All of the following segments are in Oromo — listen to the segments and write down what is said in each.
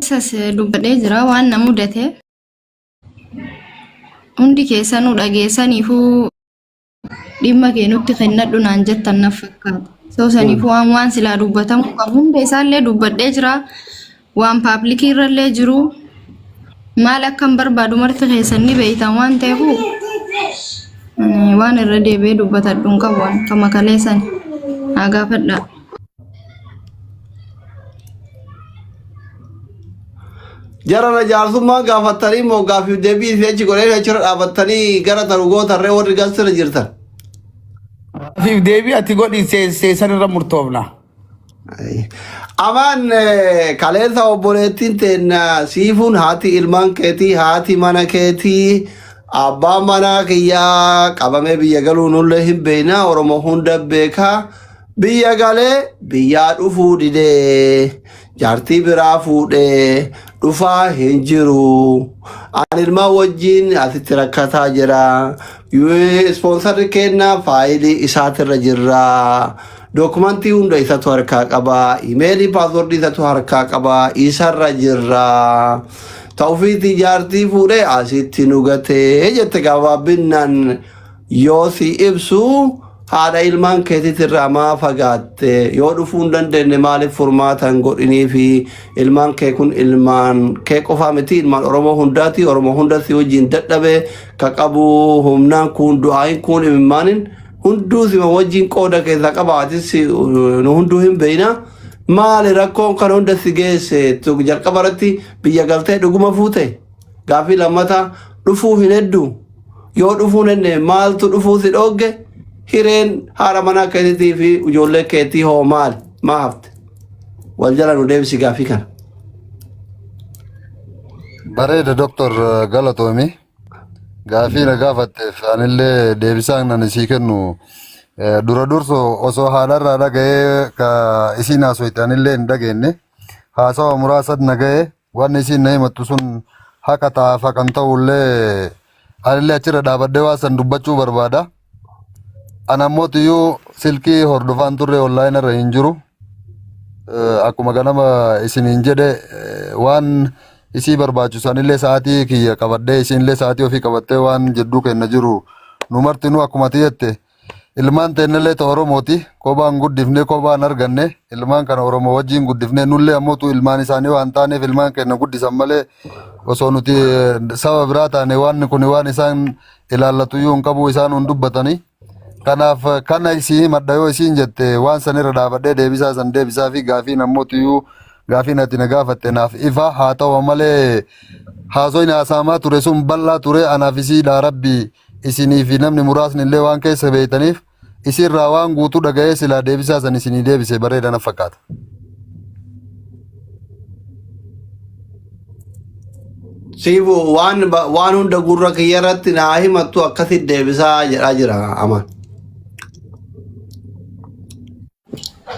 kaleessas dubbadhee jira waan na mudate hundi keessanuu dhageessaniifuu dhimma keenutti kennadhu naan jettan naaf fakkaata. So saniifuu waan silaa dubbatamu qabu hunda isaallee dubbadhee jira waan paablikii irrallee jiru maal akkan barbaadu marti keessanni beeytan waan ta'eefu waan irra deebi'ee dubbatadhu hin qabu waan kama kaleessan haa gaafadha. Jarana jaarsummaa gaafatanii moo gaafiif deebii fi achi godhee achirra dhaabattanii gara tarugoota irree warri galsira jirtan. Gaafiif deebii ati godhi seesan irra murtoofna. Amaan kaleessa obboleettiin teenna siifuun haati ilmaan keetii haati mana keetii abbaan manaa kiyyaa qabamee biyya galuu nullee hin beekna Oromoo hunda beekaa biyya galee biyyaa dhufuu didee jaartii biraa fuudhee dhufaa hin jiru. Ani ilmaan wajjin asitti rakkataa jira. Ispoonsarri keenna faayilii isaatirra jirra. Dokumentii hunda isatu harkaa qaba. Imeelii paaswordii isatu harkaa qaba. Isarra jirra. Ta'ufiitii jaartii fuudhee asitti nu gatee jette gabaabinnaan yoo si ibsu haadha ilmaan keetiitirraa maa fagaatte yoo dhufuu hin dandeenye maaliif furmaatan godhinii fi ilmaan kee kun ilmaan kee qofaa miti ilmaan Oromoo hundaati. Oromoo hundatti wajjin dadhabee ka qabu humnaan kun du'aayin kun imimaanin hunduu sima wajjin qooda keessaa qabaatis nu hunduu hin beeyna. Maali rakkoon kan hunda si geesse jalqaba irratti biyya galtee dhuguma fuute gaafii lammata dhufuu hin heddu yoo dhufuu hin hedne maaltu dhufuu si dhoogge hireen haadha manaa keetiitii fi ijoollee keetii hoo maali maa hafte wal jala nu deebisi gaafii kana. Bareeda Dr. Galatoomi gaafii na gaafatteef anillee deebisaan nan isii kennu dura durso osoo haadharraa dhaga'ee ka isiin haasofte anillee hin dhageenye haasawa muraasat naga'ee waan isiin na himattu sun haqa ta'aaf haqan ta'ullee anillee achirra dhaabadhee waa san dubbachuu barbaada. Anammootiyuu silkii hordofaan turre online irra hin jiru. Akkuma ganama isiniin jedhe waan isii barbaachisan illee sa'aatii kiyya qabadhee isinillee sa'aatii ofii qabattee waan jedduu kenna jiru nu martinuu akkuma jette ilmaan teennillee ta Oromooti kophaan guddifnee kophaan arganne ilmaan kana Oromoo wajjin guddifnee nullee ammootu ilmaan isaanii waan taaneef ilmaan kenna guddisan malee osoo nuti saba biraa taane waan kun waan isaan ilaallatuyyuu hin qabu isaan hun dubbatanii. Kanaaf kana isii madda yoo isiin jette waan sanirra dhaabadhee deebisaa san deebisaa fi gaafiin ammootiyyuu gaafiin ati na gaafatte naaf ifa haa ta'u malee haasoin haasaamaa ture sun bal'aa ture anaaf isiidha rabbi isinii fi namni muraasni illee waan keessa beeytaniif isirraa waan guutuu dhaga'ee silaa deebisaa san isinii deebise bareeda na fakkaata. Siifu waan hunda gurra kiyyarratti naa himattu akkasitti deebisaa jedhaa jira Amaan.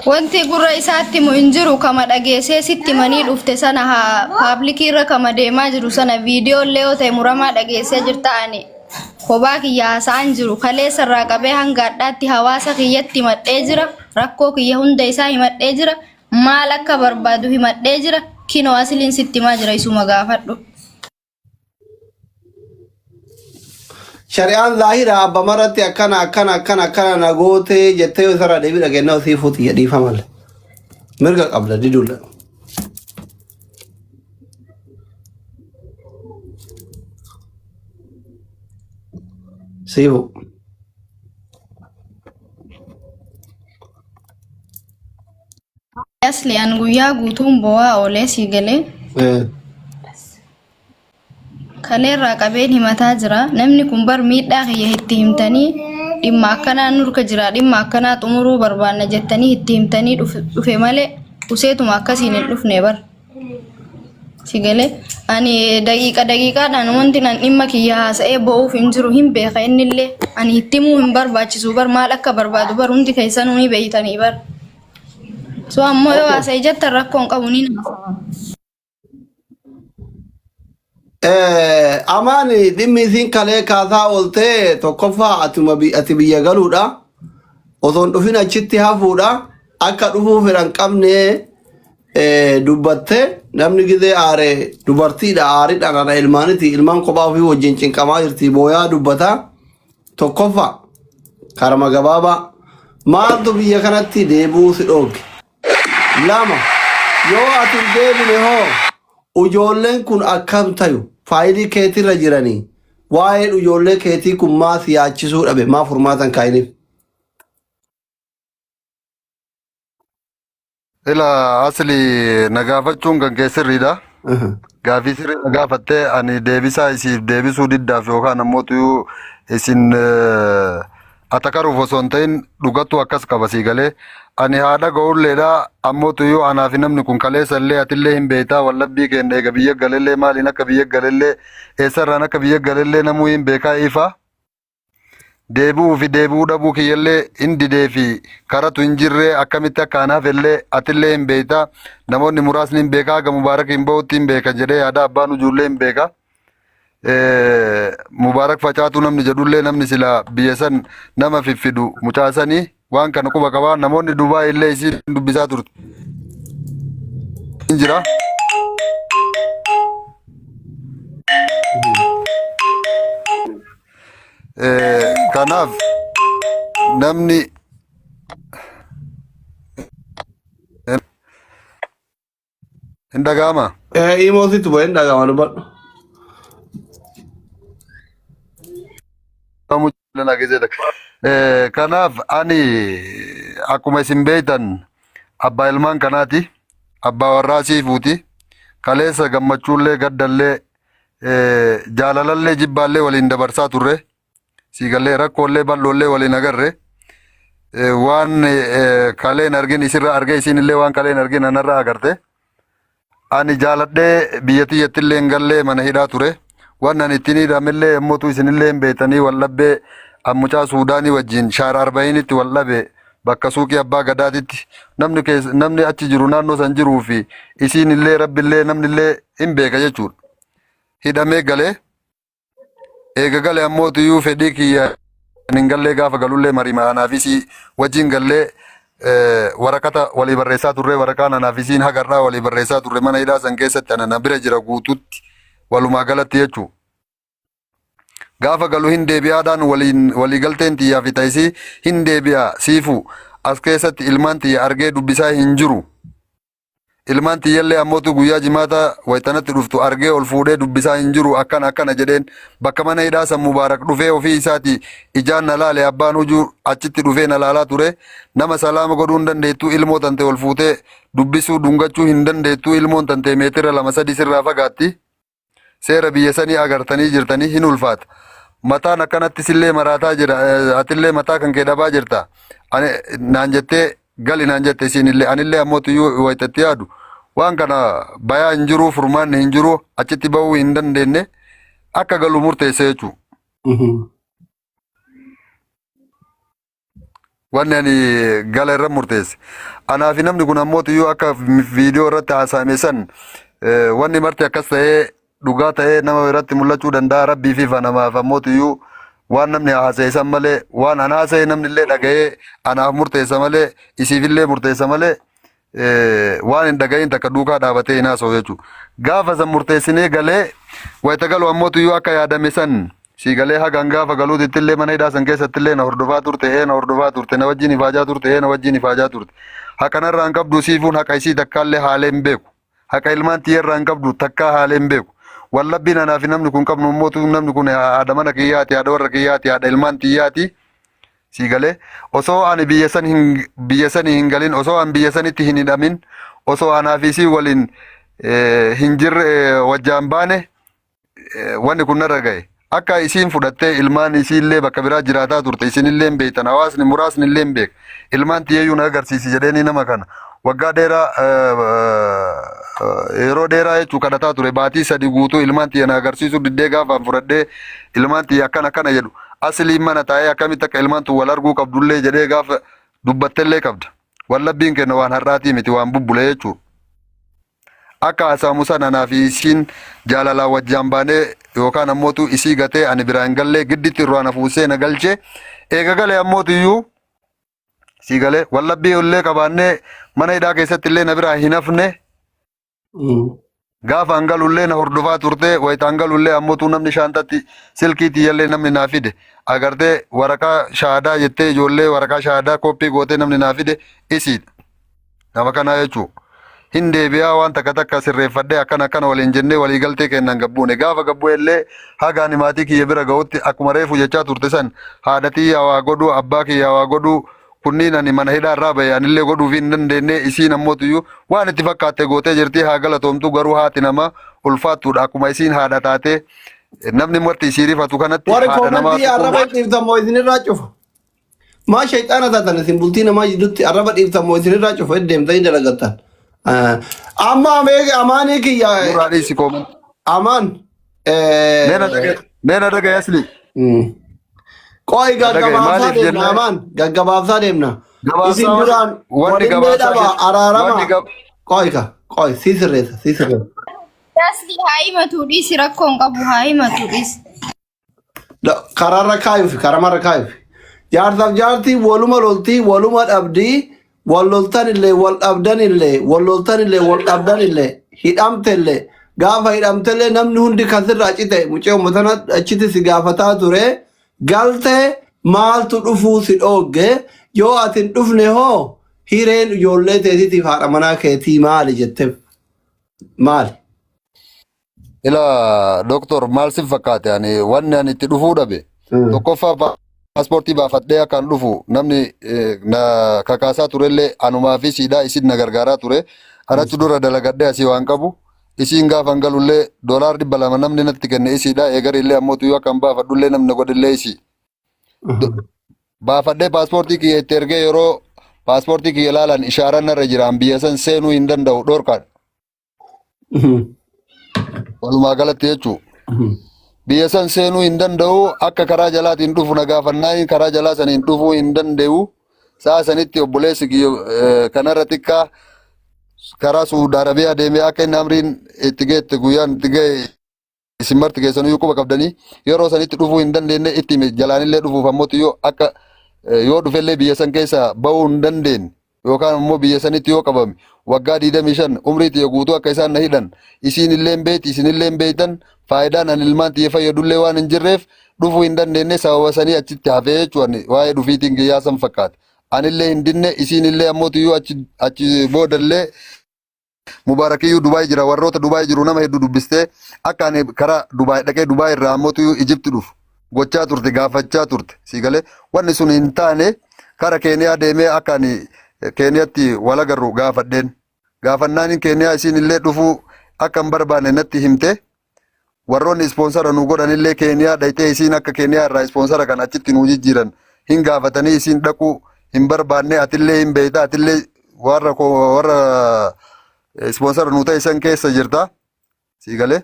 Wanti gurra isaatti mu hin jiru kama dhageessee sitti manii dhufte sana haa paablikii irra kama deemaa jiru sana viidiyoo illee yoo ta'e muramaa dhageessee jirtaani kophaa kiyya haasa'an jiru kaleessa irraa qabee hanga addaatti hawaasa kiyyatti himadhee jira rakkoo kiyya hunda isaa himadhee jira maal akka barbaadu himadhee jira kinoo asiliin sitti himaa jira isuma gaafadhu. Shari'aan zaahira abba maratti akkana nagoote jettee yoo isarraa deebii dhageenyaa osii fuuti jedhiifa malee mirga qabda diduudha. Siifu. Asli an guyyaa guutuun bo'aa oolee sii galee. Kaleerraa qabeen himataa jira namni kun bar miidhaa kiyya itti himtanii dhimma akkanaa nurka jira dhimma akkanaa xumuruu barbaanna jettanii itti himtanii dhufe malee useetuma akkasiin hin dhufne bar sigale ani daqiiqaadhaan wanti nan dhimma kiyya haasa'ee bo'uuf hin jiru hin beeka innillee ani itti himuu hin barbaachisu bar maal akka barbaadu bar hundi keessanuu ni beeytanii bar so ammoo yoo haasa'e jettan rakkoon qabu ni naafama. Amaani dhimmi isiin kalee kaasaa ooltee tokkoffaa ati biyya galuudha. Osoon dhufin achitti hafuudha. Akka dhufuu fedhan qabne dubbatte namni gidee aare dubartiidha aariidhaan ana ilmaaniti ilmaan kophaa ofii wajjin cinqamaa jirti booyaa dubbata tokkoffa karama gabaabaa maaltu biyya kanatti deebuu si dhooge lama yoo ati deebine hoo ijoolleen kun akkam tayu faayilii keetirra jiranii waa'ee ijoollee keetii kun maaf yaachisuu dhabe maaf furmaatan kaa'iniif. Ila asli nagaafachuun kan keessirriidha. Gaafii sirrii nagaafattee ani deebisaa isiif deebisuu diddaaf yookaan ammoo tuyuu isin atakaruuf osoo hin ta'in dhugattu akkas qaba sii galee ani haadha ga'ulleedha ammoo tuyuu anaaf namni kun kaleessallee atillee hin beektaa wallabbii keenya eega biyya galellee maaliin akka biyya galellee eessarraan akka biyya galellee namuu hin beekaa ifa. Deebuu fi deebuu dhabuu kiyyallee hindi deefi karatu hin jirre akkamitti akka anaaf illee atillee hin beektaa namoonni muraasni hin beekaa haga mubaarak hin bahutti hin beeka jedhee yaada abbaan ijoollee hin beeka. Mubaarak facaatu namni jedhullee namni sila biyya san nama fiffidu mucaasanii waan kana quba qabaa namoonni Dubaay illee isii dubbisaa turte. Jira. Kanaaf namni hin dhaga'ama. Imoositti bo'ee hin dhaga'ama dubbadhu. Kanaaf ani akkuma isin beektan abbaa ilmaan kanaati abbaa warraa siifuuti kaleessa gammachuullee gaddallee jaalalallee jibbaallee waliin dabarsaa turre. Siigallee rakkoolee bal'oollee waliin agarre waan kaleen argin isirra arge isinillee waan kaleen argin anarraa agarte ani jaaladhee biyyattiyyattillee hin gallee mana hidhaa ture waan ani ittiin hidhamillee yommuutu isinillee hin beektanii wallabbee ammucaa Suudaanii wajjin shaara arba'iinitti wallabe bakka suuqii abbaa gadaatitti namni achi jiru naannoo san jiruu fi isinillee rabbillee namnillee hin beeka jechuudha hidhamee galee. Eega galee ammoo tuyuu fedhii kiyya hin gallee gaafa galullee marima anaafisii wajjin gallee warakata walii barreessaa turre warakaan anaafisiin hagarraa walii barreessaa turre mana hidhaa san keessatti ana bira jira guututti walumaa galatti jechuu. Gaafa galu hin deebi'aadhaan walii galteen xiyyaa fi taasisii hin deebi'a siifu as keessatti ilmaan xiyya argee dubbisaa hin jiru. Ilmaan tiyyallee ammootu guyyaa jimaata waytanatti dhuftu argee ol fuudhee dubbisaa hin jiru akkana jedheen bakka mana hidhaa san Mubaarak dhufee ofii isaati ijaan na laale abbaan hujuu achitti dhufee na laalaa ture nama salaama godhuu hin dandeettuu ilmoo tante ol fuutee dubbisuu dhungachuu hin dandeettuu ilmoon tante meetira 2-3 sirraa fagaatti seera biyya sanii agartanii jirtanii hin ulfaata mataan akkanatti sillee maraataa jira atillee mataa kan kee dhabaa jirta naan jettee gali naan jette isinillee anillee ammootu waytatti yaadu waan kana bayaa hin jiru furmaanni hin jiru achitti bahuu hin dandeenye akka galu murteesse jechuu. Wanni ani gala irra murteesse. Anaa fi namni kun ammootu akka viidiyoo irratti haasa'ame san wanni marti akkas ta'ee dhugaa ta'ee nama irratti mul'achuu danda'a rabbii fi namaaf ammootu waan namni haasa'e malee waan ana haasa'e namni illee dhaga'ee anaaf murteessa malee isiifillee murteessa malee waan hin dhaga'in takka duukaa dhaabatee hin haasa'u jechuudha. Gaafa san murteessinee galee wayita galu ammootu akka yaadame san si galee hagaan gaafa galuutti illee mana hidhaa san keessatti illee na hordofaa turte na hordofaa turte na wajjin ifaajaa turte na wajjin ifaajaa turte. Hakanarraa hin qabdu siifuun haqa isii takkaallee haalee hin beeku. Haqa ilmaan tiyyarraa hin qabdu takkaa haalee hin beeku. Wallabbiin anaa fi namni kun qabnu mootu namni kun haadha mana kiyyaati haadha warra kiyyaati haadha ilmaan tiyyaati si galee osoo ani biyya sanii hin galin osoo an biyya sanitti hin hidhamin osoo anaa fi isii waliin hin jirre wajjaan baane wanni kun narra ga'e akka isiin fudhattee ilmaan isiillee bakka biraa jiraataa turte isinillee hin beektan hawaasni muraasni illee hin beek ilmaan tiyyayyuu na agarsiisi jedheeni nama kana waggaa dheeraa yeroo dheeraa jechuu kadhataa ture baatii 3 guutuu ilmaan tiyya na agarsiisuu diddee gaafaan fudhadhee ilmaan tiyya akkana jedhu asliin mana taa'ee akkamitti akka ilmaan tun wal arguu qabdullee jedhee gaafa dubbattellee qabda wallabbiin kenna waan har'aatii miti waan bubbule jechuu akka haasamu sana anaa fi isiin jaalalaa wajjaan baanee yookaan ammootu isii gatee ani biraa hin gallee gidditti irraa na fuusee na galchee eega galee ammootu iyyuu Siigalee wallabbii illee qabaannee mana hidhaa keessatti illee na biraa hin hafne gaafa hangalullee na hordofaa turte wayita hangalullee ammoo namni shaantatti silkii tiyyallee namni naa fide agartee waraqaa shaadaa jettee ijoollee waraqaa shaadaa koppii gootee namni naa fide isiidha. Nama kanaa jechuu hin deebi'aa waan takka sirreeffadhee akkana waliin jennee walii galtee kennan gabbuune gaafa gabbuu illee hagaan maatii kiyya bira ga'utti akkuma reefu jechaa turte san haadhatii yaa godhuu abbaa kiyya yaa godhuu kunniin ani mana hidhaa irraa bahe anillee godhuuf hin dandeenye isiin ammootuyyuu waan itti fakkaatte gootee jirti haa galatoomtu garuu haati nama ulfaattuudha akkuma isiin haadha taate namni marti isii rifatu kanatti haadha namaa arraba dhiiftamoo isinirraa cufa. Maa shayxaana taatan isin bultii namaa jidduutti arraba dhiiftamoo isinirraa cufa deemtanii dalagattan. Amma amaanii kiyya. Muraadhii si kooman. Amaan. Meena dhagaya asli. Qoy gaggabaabsaa deemna amaan gaggabaabsaa deemna. Isin duraan waliin dhaba araarama. Qoy sii sirreessa. Asli haa himatu dhiisi rakkoon qabu haa himatu dhiisi. Karaarra kaayuuf karamarra kaayuuf. Jaarsaaf jaartii waluma loltii waluma dhabdii wal loltan illee wal dhabdan illee wal loltan illee wal dhabdan illee hidhamte illee gaafa hidhamte illee namni hundi kasirraa cite mucee uummatana achitti si gaafataa ture galte maaltu dhufuu si dhoogge yoo atin dhufne hoo hireen ijoollee teetiitiif haadha manaa keetii maali jetteef maali? Ila doktor maal si fakkaate ani wanni ani itti dhufuu dhabe tokkoffaa paaspoortii baafadhee akkaan dhufu namni na kakaasaa turellee anumaa fi siidaa isin na gargaaraa ture achi dura dalagadhee asii waan qabu isiin gaafa hangalullee $200 namni natti kenne isiidha eegarillee ammootu akkaan baafadhullee namni godhillee isii baafadhee paaspoortii kiyya itti ergee yeroo paaspoortii kiyya ilaalan ishaaraan irra jiraan biyya san seenuu hin danda'u dhorkaan walumaa galatti jechuu biyya san seenuu hin danda'u akka karaa jalaatiin dhufu na gaafannaan karaa jalaa saniin dhufuu hin danda'u saa sanitti obboleessi kanarra xiqqaa karaa Suudi Arabiyaa deemee akka inni amriin itti geette guyyaan itti ga'e isin marti keessanuu quba qabdanii yeroo sanitti dhufuu hin dandeenye itti jalaanillee dhufuuf ammootu yoo akka yoo dhufellee biyya san keessa bahuu hin dandeenye yookaan immoo biyya sanitti yoo qabame waggaa 25 umriitti guutuu akka isaan na hidhan isiin illee beeti isin illee beetan faayidaan an ilmaan tiyya fayyadullee waan hin jirreef dhufuu hin dandeenye sababa sanii achitti hafee jechuun waa'ee dhufiitiin guyyaa san fakkaate anillee hin dinne isiin illee ammootiyyuu achi boodallee Mubaarakiyyuu Dubaay jira warroota Dubaay jiru nama hedduu dubbistee akka ani karaa Dubaay dhaqee Dubaay irraa ammootiyyuu Ijipti dhufu gochaa turte gaafachaa turte siigalee wanni sun hin taane kara Keeniyaa deemee akka ani Keeniyaatti wal agarru gaafadheen gaafannaan Keeniyaa isiin illee dhufuu akka hin barbaanne natti himte warroonni ispoonsara nu godhan illee Keeniyaa dhaytee isiin akka Keeniyaa irraa ispoonsara kan achitti nu jijjiiran hin gaafatanii isiin dhaquu hin barbaanne atillee hin beeyta atillee warra ispoonsara nu ta'e san keessa jirta siigalee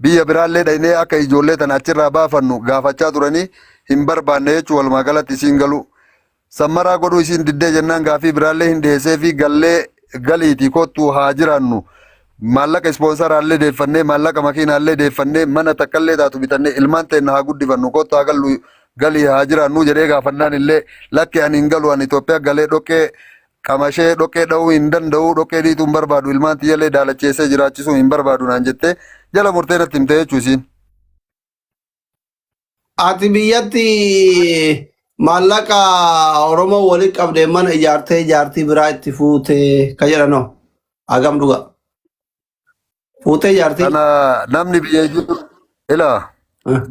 biyya biraallee dhaynee akka ijoollee tana achirraa baafannu gaafachaa turanii hin barbaanne jechuu walumaa galatti isiin galu sammaraa godhuu isiin diddee jennaan gaafii biraallee hin dhiyeessee fi galiitii kottuu haa jiraannu maallaqa ispoonsaraallee deeffannee maallaqa makiinaallee deeffannee mana takkaallee taatu bitannee ilmaan teenna haa guddifannu kottu haa gallu galii haa jiraannu jedhee gaafannaan illee lakki ani hin galu ani Itoophiyaa galee dhoqqee qamashee dhoqqee dha'uu hin danda'u dhoqqee dhiituu hin barbaadu ilmaan tiyyallee daalacheessee jiraachisuu hin barbaadu naan jettee jala murtee natti himte jechuu isiin. Ati biyyatti maallaqa Oromoo waliin qabdee mana ijaartii biraa itti fuutee ka jedhanoo hagam dhuga fuutee ijaartii. Kana namni biyya jiru ilaa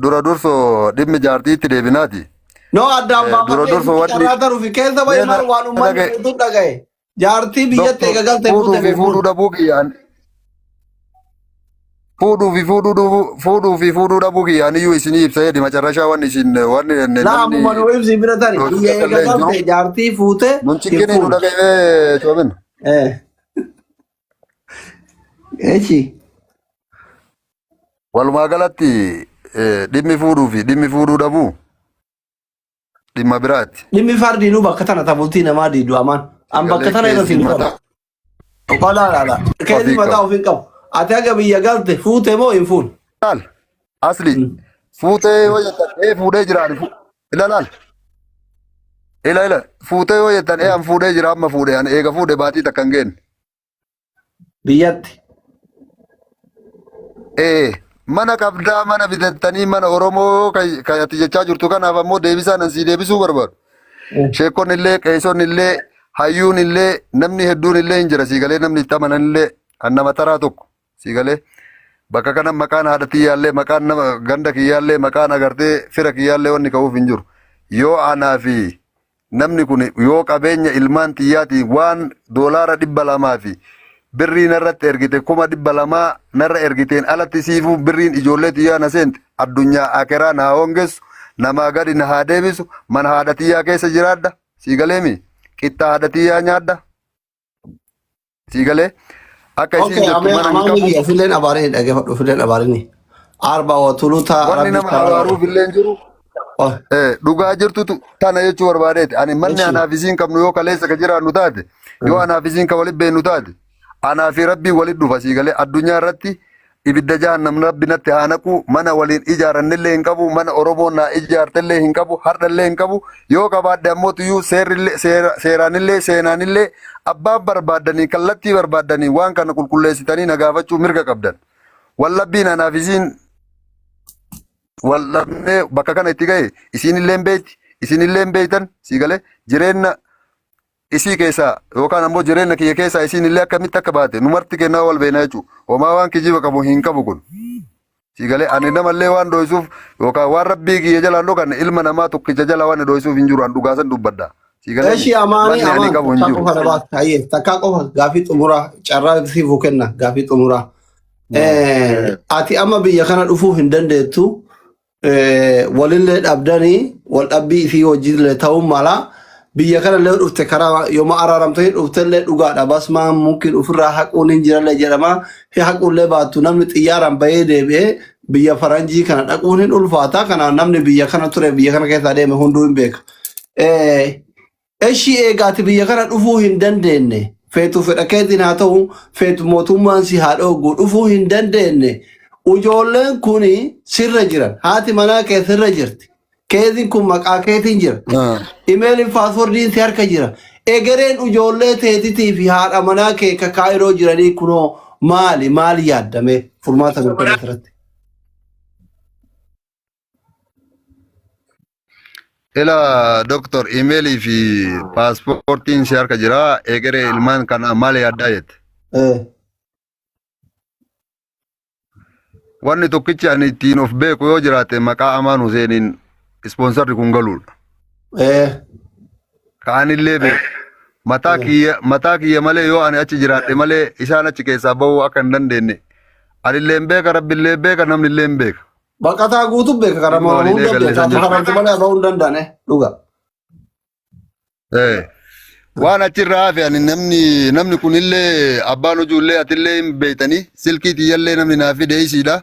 dura dursoo dhimmi ijaartii itti deebinaati. No addaan baafamee karaa taruufi keessa bahee maal waan uummanni fuutuu dhagaye jaartii biyyatti eegagaltee fuutee fuudhuu dhabuu kiyyaan fuudhuu fi fuudhuu dhabuu kiyyaan iyyuu isinii ibsa jedhi macarrashaa waan isin waan namni manuu ibsi bira tani biyya eegagaltee jaartii fuutee nun chikkini nu dhaga'ee coomin. Echi walumaa galatti dhimmi fuudhuu fi dhimmi fuudhuu dhabuu dhimma biraati. Dhimmi fardiinuu bakka tana tabultii namaa diidu amaan. An bakka tana irratti hin qabu. Olaalaadha. Keessi mataa ofiin qabu. Ati aga biyya galte fuute moo hin fuune? Laal asli fuutee yoo jettan fuudhee jiraan ilaalaal. ila fuutee yoo jettan an fuudhee jira amma fuudhee an eega fuudhee baatii takka hin geenne. Biyyatti. Mana qabdaa mana bitattanii mana Oromoo kan ati jechaa jirtu kanaaf ammoo deebisaan ansii deebisuu barbaadu. Sheekonni illee qeessonni illee hayyuun illee namni hedduun illee hin jira siigalee namni itti amanan illee kan nama taraa tokko siigalee bakka kana maqaan haadha tiyyaallee maqaan nama ganda kiyyaallee maqaan agartee fira kiyyaallee wanni ka'uuf hin jiru. Yoo anaa fi namni kun yoo qabeenya ilmaan tiyyaatiin waan doolaara 200 fi birrii narratti ergite 200 narra ergiteen alatti siifuu birriin ijoollee tiyyaa na seente addunyaa akeraa na hongeessu namaa gadi na haa deebisu mana haadha tiyyaa keessa jiraadha siigaleemi qixxaa haadha tiyyaa nyaadha siigalee akka isiin jirtu mana hin qabu. Fileen abaaree dhaggeeffadhu fileen abaaree arba watuluta wanni nama abaaruuf illee jiru. Dhugaa jirtutu tana jechuu barbaadeeti ani manni anaaf isiin qabnu yoo kaleessa ka jiraannu taate yoo anaaf isiin ka walit beennu taate anaa fi rabbii walit dhufa siigalee addunyaa irratti ibidda jahannam rabbi natti haa naqu mana waliin ijaarannillee hin qabu mana Oromoon naa ijaartellee hin qabu hardhallee hin qabu yoo qabaadde ammoo tuyyuu seeraanillee seenaanillee abbaan barbaadanii kallattii barbaadanii waan kana qulqulleessitanii na gaafachuu mirga qabdan wallabbiin anaaf isiin wallabnee bakka kana itti ga'e isinillee beeyti isinillee beeytan siigalee jireenya isii keessaa yookaan ammoo jireenya kiyya keessaa isinillee akkamitti akka baate numarti kennaa wal beena jechuudha. Homaa waan kijiba qabu hin qabu kun. Siigalee ani namallee waan dhoysuuf yookaan waan rabbii kiyya jalaan dhokanne ilma namaa tokkicha jala waan dhoysuuf hin jiru an dhugaasan dubbadda. Siigalee eshi amaani amaan takka kana baat hayyee takka qofa gaafii xumuraa carraa siifuu kenna gaafii xumuraa. Ati amma biyya kana dhufuu hin dandeettu walillee dhabdanii wal dhabbii fi hojiilee ta'uu mala. Biyya kana illee dhufte karaa yooma araaramtanii dhufte illee dhugaadha basmaa mungkin ofirraa haquun hin jirallee jedhama haquullee baattu namni xiyyaaraan bahee deebi'ee biyya faranjii kana dhaquun hin ulfaata kanaaf namni biyya kana ture biyya kana keessa deeme hunduu hin beeka. Eshi eegaati biyya kana dhufuu hin dandeenye feetu fedha keetiin haa ta'u feetu mootummaan si haa dhooggu dhufuu hin dandeenye ijoolleen kun sirra jiran haati manaa kee sirra jirti. Keetiin kun maqaa keetiin jira. Imeeliin paaswordiin si harka jira. Egereen ijoollee teetitii fi haadha manaa kee kakaa'iroo jiranii kunoo maali yaaddame furmaata mirkanaa irratti. Ila doktor imeelii fi paaspoortiin si harka jira egeree ilmaan kana maal yaaddaa jette. Wanni tokkichi ani ittiin of beeku yoo jiraate maqaa Amaan Huseeniin ispoonsarri kun galuudha. Kaanillee beeku. Mataa kiyya malee yoo ani achi jiraadhe malee isaan achi keessaa bahuu akka hin dandeenye. Anillee hin beeka rabbillee beeka namnillee hin beeka. Baqataa guutuu beeka kana moo hunda beeka karanti malee bahuu hin danda'ane dhuga. Waan achirraa hafe ani namni kunillee abbaan hojuullee atillee hin beeytanii silkii tiyyallee namni naaf fide isiidha.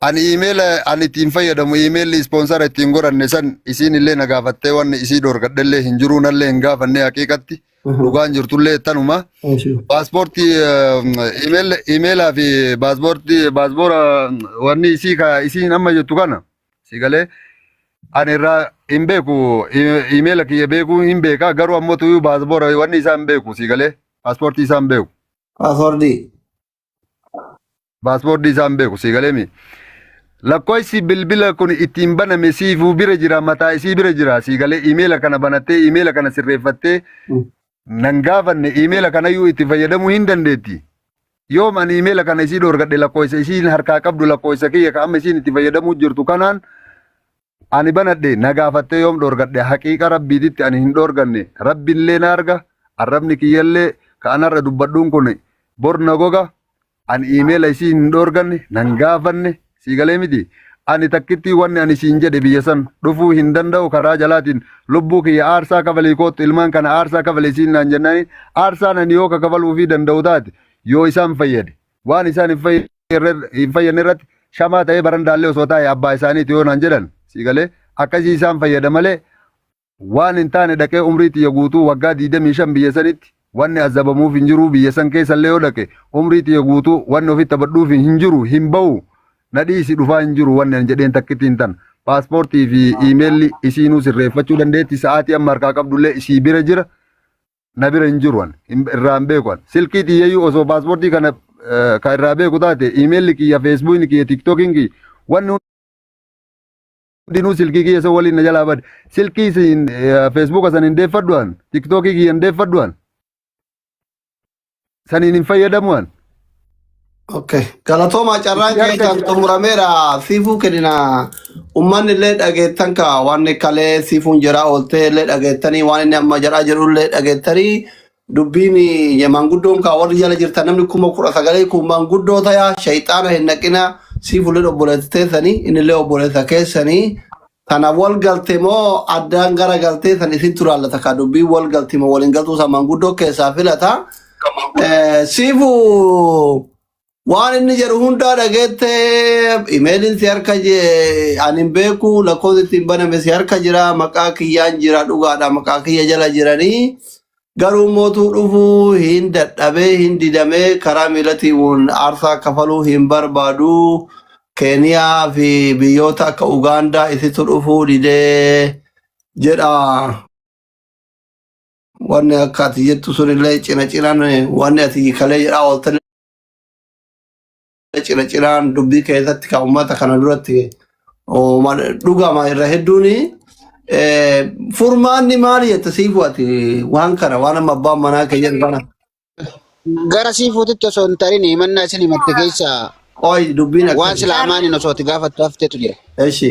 Ani email ani ittiin fayyadamu email sponsor ittiin godhanne san isiin illee na gaafattee wanni isii dorgadhellee hin jiru nallee hin gaafanne haqiiqatti dhugaan jirtullee tanuma paaspoortii emailaa fi paaspoora wanni isii ka isiin amma jettu kana sigalee ani irraa hin beeku emaila kiyya beeku hin beeka garuu ammoo tuyyuu paaspoora wanni isaa hin beeku sigalee paaspoortii isaa hin beeku paaspoortii isaa hin beeku sigalee mi. Lakkoofsi bilbila kun ittiin baname siifuu bira jira mataa isii bira jira siigalee imeela kana banattee imeela kana sirreeffattee nan gaafanne imeela kana iyyuu itti fayyadamuu hin dandeetti. Yoom ani imeela kana isii dorgadhe lakkoofsa isiin harkaa qabdu lakkoofsa kiyya ka amma isiin itti fayyadamuu jirtu kanaan ani banadhe na gaafattee yoom dorgadhe haqiiqa rabbiititti ani hin dorganne rabbiillee na arga arrabni kiyyallee ka anarra dubbadhuun kun bor na goga ani imeela isii hin dorganne nan gaafanne. Siigalee miti ani takkitti wanni ani siin jedhe biyya san dhufuu hin danda'u karaa jalaatiin lubbuu kiyya aarsaa kafalee kootu ilmaan kana aarsaa kafalee siin naan jennaani aarsaan ani yoo kakafaluu fi danda'u taate yoo isaan fayyade waan isaan hin fayyadne irratti shamaa ta'ee barandaallee osoo taa'e abbaa isaaniiti yoo naan jedhan siigalee akkasii isaan fayyada malee waan hin taane dhaqee umrii tiyya guutuu waggaa 25 biyya sanitti wanni azabamuuf hin jiru biyya san keessallee yoo dhaqe umrii tiyya guutuu wanni ofitti abadhuuf hin jiru hin ba'u. Nadhiisi dhufaa hin jiru wanni an jedheen takkittiin tan paaspoortii fi iimeelli isiinuu sirreeffachuu dandeetti sa'aatii amma harkaa qabdullee isii bira jira na bira hin jiruan irraan beekuan silkii xiyyeeyyuu osoo paaspoortii kana ka irraa beeku taate iimeelli kiyya feesbuukii kiyya tiktookiin kiyya wanni hundinuu silkii kiyya isa waliin na jalaa bade silkii feesbuuka san hin deeffadduan tiktookii kiyya hin deeffadduan saniin hin fayyadamuan. Okay. Galatoma carraan keetan xumurameera siifuu kennina ummanni illee dhageettan ka waan kalee siifuun jira ooltee illee dhageettanii waan inni amma jedhaa jiru illee dhageettanii dubbiin manguddoon ka warri jala jirtan namni 19,000 kun manguddoo tayaa shayxaana hin naqina siifuullee obboleessiteessanii innillee obboleessa keessanii kana wal galte moo addaan gara galtee san isin turaallata ka dubbii wal galti moo waliin galtuusa manguddoo keessaa filata siifuu waan inni jedhu hundaa dhageette imeeliin si harka anin beeku lakkoofsi ittiin baname si harka jira maqaa kiyyaan jira dhugaadha maqaa kiyya jala jiranii garuu mootuu dhufuu hin dadhabee hin didamee karaa miilatiiwwan aarsaa kafaluu hin barbaadu keeniyaa fi biyyoota akka ugaandaa isitu dhufuu didee jedha wanni akka ati jettu sunillee cina cinaan wanni ati kalee jedhaa ooltan cina cinaan dubbii keessatti ka ummata kana duratti dhugama irra hedduuni furmaanni maali jette siifu ati waan kana waan amma abbaan manaa keeyyan kana gara siifuutitti osoo hin tarin himannaa isin himatte keessa oy dubbiin waan sila amaaniin osoo itti gaafattu hafteetu jira. Eshi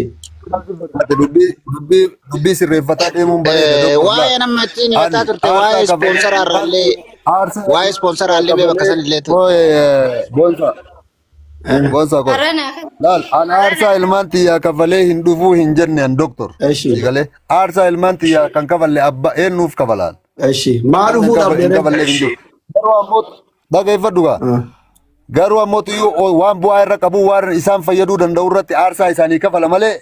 dubbii sirreeffataa deemuun bareeda. Waa'ee nama ittiin himataa turte waa'ee ispoonsaraallee mee bakka sanillee Boonsa. Boonsa ko. Laal an aarsaa ilmaan xiyyaa kafalee hin dhufuu hin jenne an doktor. Eshi. Galee aarsaa ilmaan xiyyaa kan kafalle abba eenyuuf kafalaan. Eshi maa dhufuu kafalee hin jiru. Garuu ammoo dhageeffadhu gaa. Garuu ammoo waan bu'aa irra qabu waan isaan fayyaduu danda'u irratti aarsaa isaanii kafala malee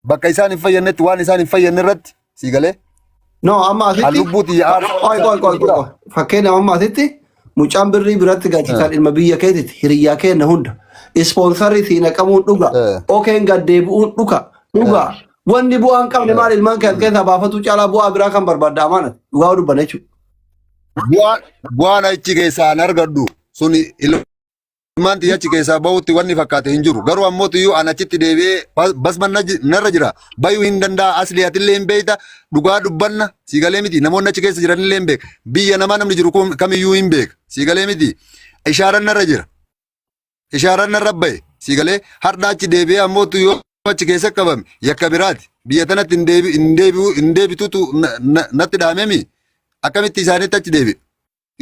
bakka isaan hin fayyannetti waan isaan hin fayyanne irratti si galee. No amma asitti. Lubbuuti Qoy. Fakkeenya amma asitti mucaan birrii biratti gachiisaan ilma biyya keetitti hiriyyaa kenna hunda. Ispoonsarii si naqamuun dhuga. Okeen gaddeebi'uun dhuga. Wanni bu'aan qabne maal ilmaan keessaa baafatu caalaa bu'aa biraa kan barbaadda amaana dhugaa dubban jechuudha. Bu'aan achi keessaan argadhu suni ilmaan xiyyachi keessaa bahutti wanni fakkaate hin jiru. Garuu ammoo iyyuu an achitti deebi'ee basman narra jira. Bayuu hin danda'a asliyatillee hin beekta dhugaa dubbanna siigalee miti namoonni achi keessa jiranillee hin beeka. Biyya namaa namni jiru kamiyyuu hin beeka siigalee miti. Ishaaran narra jira. Ishaaran narra bahe siigalee har'a achi deebi'ee ammoo iyyuu achi keessa qabame yakka biraati. Biyya tanatti hin deebitutu natti dhaamemi akkamitti isaanitti achi deebi'e.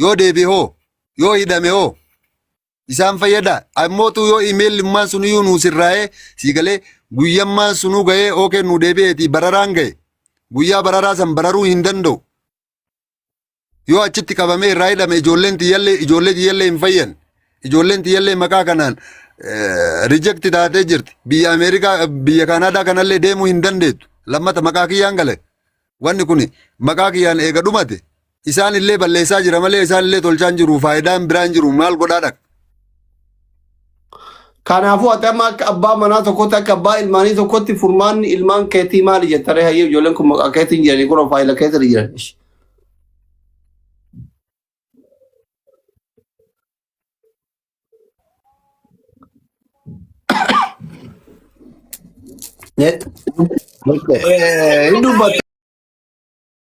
Yoo deebi'e hoo yoo hidhame hoo. Isaan fayyada ammootu yoo imeellimmaan sun iyyuu nuu sirraa'ee siigalee guyyammaan sunuu ga'ee ookeen nu deebi'eeti bararaan ga'e guyyaa bararaa san bararuu hin danda'u yoo achitti qabamee irraa hidhame ijoollee tiyyallee hin fayyan ijoolleen tiyyallee maqaa kanaan reject taatee jirti biyya Ameerikaa biyya Kanaadaa kanallee deemuu hin dandeettu lammata maqaa kiyyaan gale wanni kun maqaa kiyyaan eega dhumate isaan illee balleessaa jira malee isaan illee tolchaan jiru faayidaan biraan jiru maal godhaa dhaqa. Kanaafuu ati amma akka abbaa manaa tokkotti akka abbaa ilmaanii tokkotti furmaanni ilmaan keetii maali jettare hayyee ijoolleen kun maqaa keetiin jiranii kun faayila keessa jiran. Hin dubbatu.